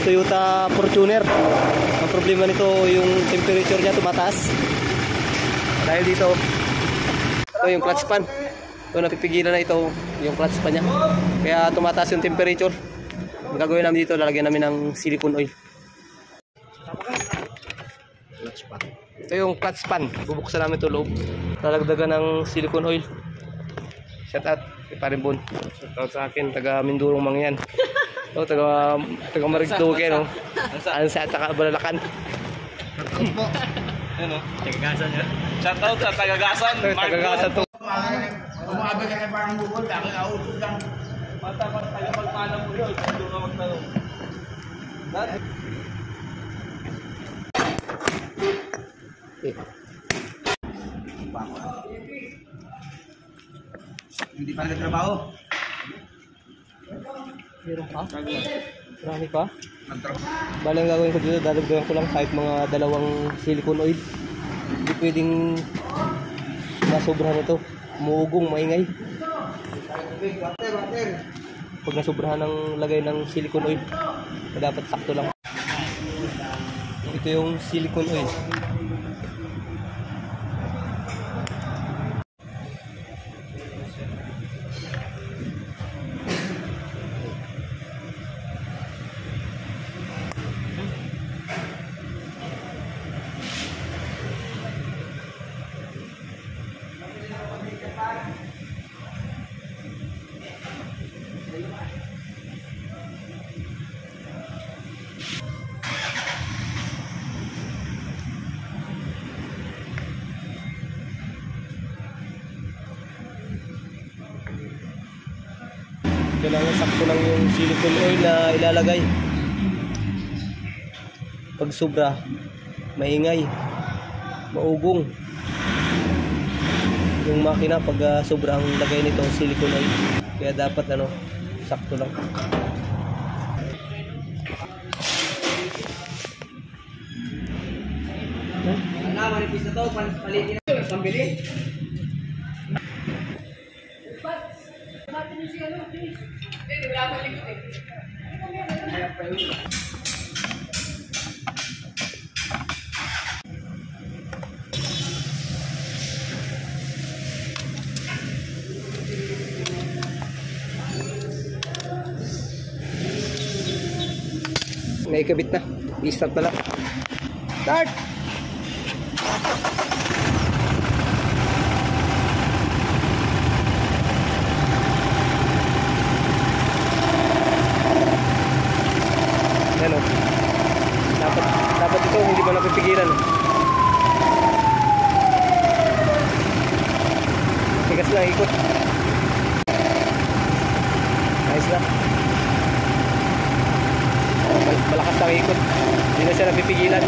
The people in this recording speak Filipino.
Toyota Fortuner. Ang problema nito yung temperature niya tumataas. Dahil dito, ito yung clutch pan. Ito napipigilan na ito yung clutch pan niya. Kaya tumataas yung temperature. Ang gagawin namin dito, lalagyan namin ng silicone oil. Ito yung clutch pan. Bubuksan namin ito loob. Lalagdagan ng silicone oil. Shout out kay Parimbon. Shout out sa akin, taga Mindurong Mangyan. O, taga Marigduque, no? Saan sa taga Balalakan. Ano? Tagagasan niya. Shout out sa Tagagasan. Tagagasan to. Umabay ka kay parang bukod, ako nausog lang. Mata taga magpanang mo yun. Doon ka magtanong. Hindi pa nagtrabaho. Meron pa? Marami pa? Bale ang gagawin ko dito, dadagdagan ko lang kahit mga 2 silicone oil. Hindi pwedeng masobrahan ito. Muugong, maingay. Pag nasobrahan ng lagay ng silicone oil, dapat sakto lang. Ito yung silicone oil. Kailangan sakto lang yung silicone oil na ilalagay. Pag sobra, maingay, maugong yung makina pag sobrang lagay nito silicone oil. Kaya dapat sakto lang. Manipis na to, palitin na pambili. Naikabit na. I-start na lang. Start! Ano? Dapat ito hindi ba napipigilan? Tigas na ikot. Ayos na. Malakas na ikot. Hindi na siya napipigilan.